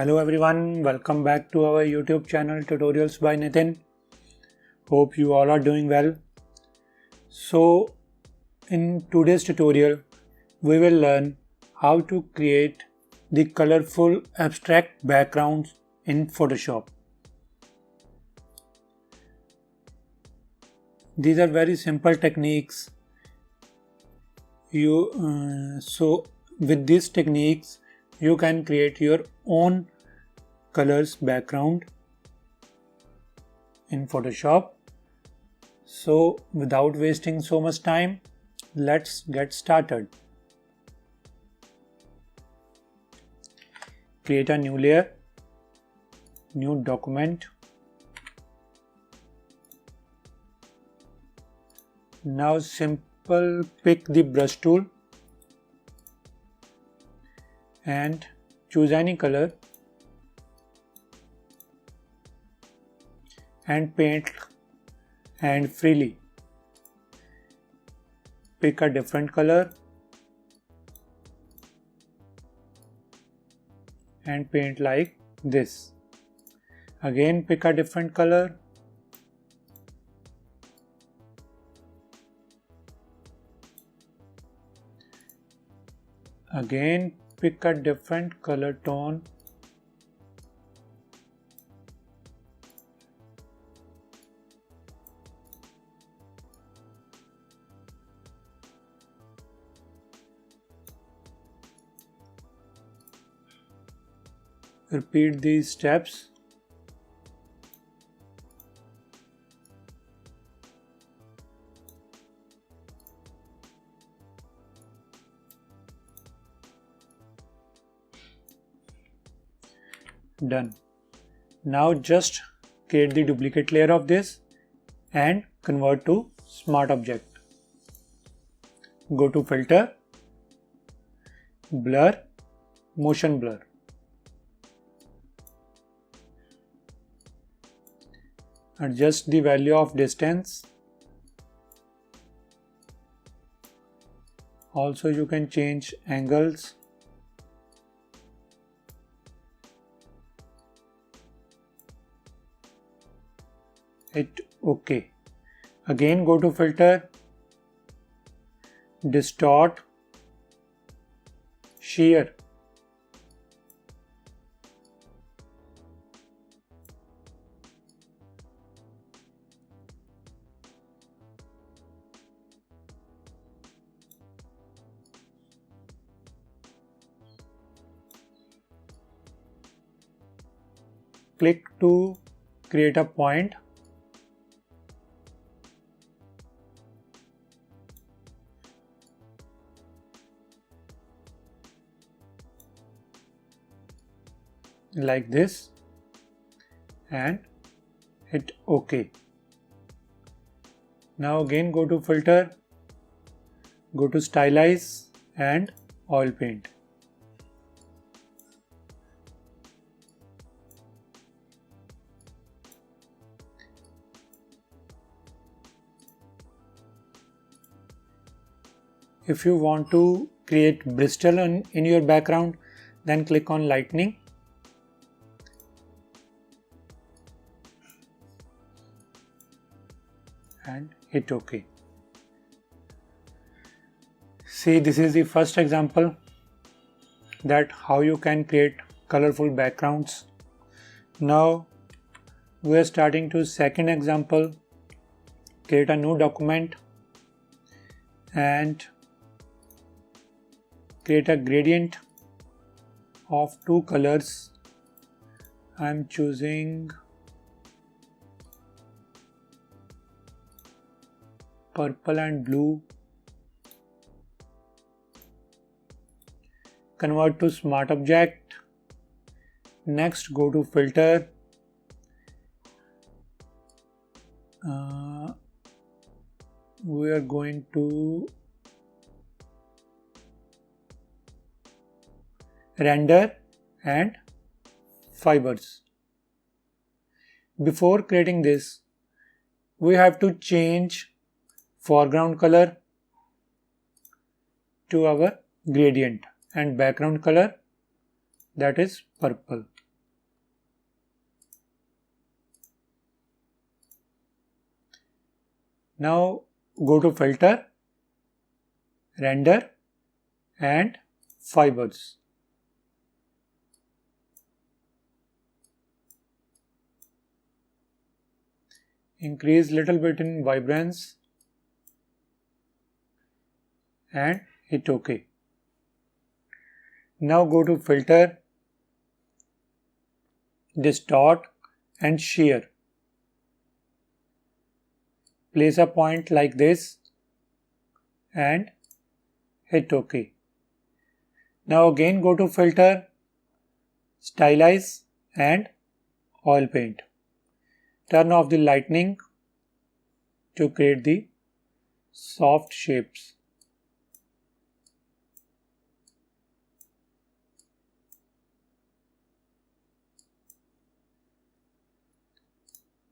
Hello everyone, welcome back to our YouTube channel Tutorials by Nitin. Hope you all are doing well. So in today's tutorial, we will learn how to create the colorful abstract backgrounds in Photoshop. These are very simple techniques. So with these techniques, you can create your own colors background in Photoshop. So without wasting so much time, let's get started. Create a new layer, new document. Now simple pick the brush tool and choose any color and paint and freely pick a different color and paint like this. Again pick a different color again pick a different color tone repeat these steps. Done. Now just create the duplicate layer of this and convert to Smart Object. Go to Filter, Blur, Motion Blur. Adjust the value of distance. Also you can change angles. Hit OK. Again go to Filter, Distort, Shear. Click to create a point. Like this and hit OK. Now again go to Filter, go to Stylize and Oil Paint. If you want to create Bristol in your background, then click on Lightning. And hit OK. See, this is the first example that how you can create colorful backgrounds. Now we are starting to second example. Create a new document and create a gradient of two colors. I am choosing purple and blue. Convert to Smart Object. Next go to Filter. We are going to Render and Fibers. Before creating this, we have to change foreground color to our gradient and background color, that is purple. Now go to filter, render and fibers. Increase little bit in vibrance and hit OK. Now go to filter, distort and shear. Place a point like this and hit OK. Now again go to filter, stylize and oil paint. Turn off the lightning to create the soft shapes.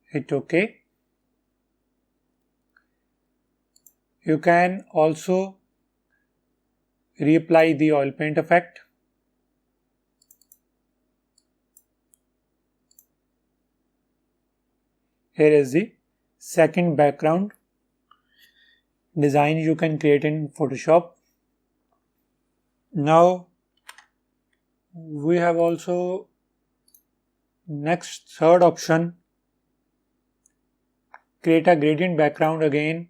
Hit OK. You can also reapply the oil paint effect. Here is the second background design you can create in Photoshop. Now we have also next third option, create a gradient background again.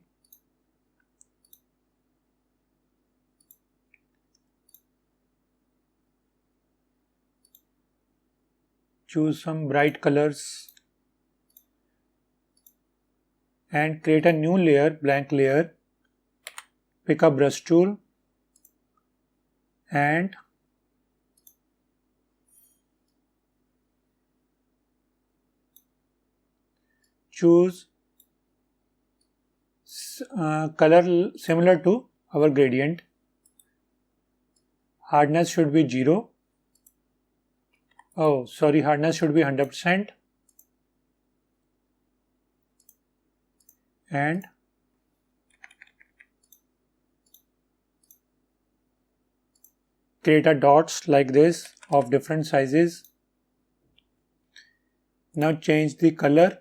Choose some bright colors and create a new layer, blank layer. Pick a brush tool and choose color similar to our gradient. Hardness should be 0. Hardness should be 100%. And create a dots like this of different sizes. Now change the color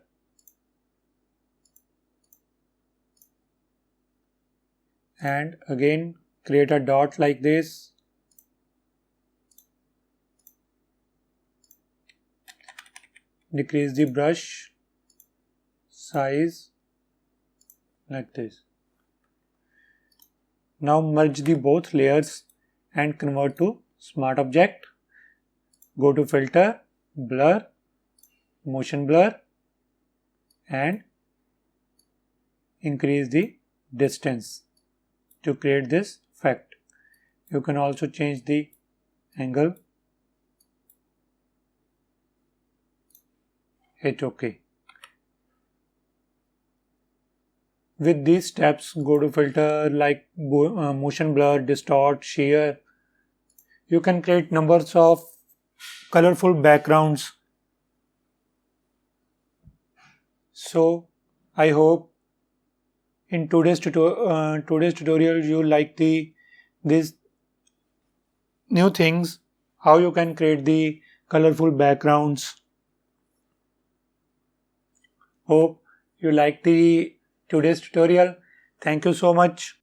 and again create a dot like this. Decrease the brush size like this. Now merge the both layers and convert to smart object. Go to filter, blur, motion blur and increase the distance to create this effect. You can also change the angle. Hit OK. With these steps, go to filter like motion blur, distort, shear. You can create numbers of colorful backgrounds. So I hope in today's tutorial you like these new things, how you can create the colorful backgrounds. Hope you like today's tutorial. Thank you so much.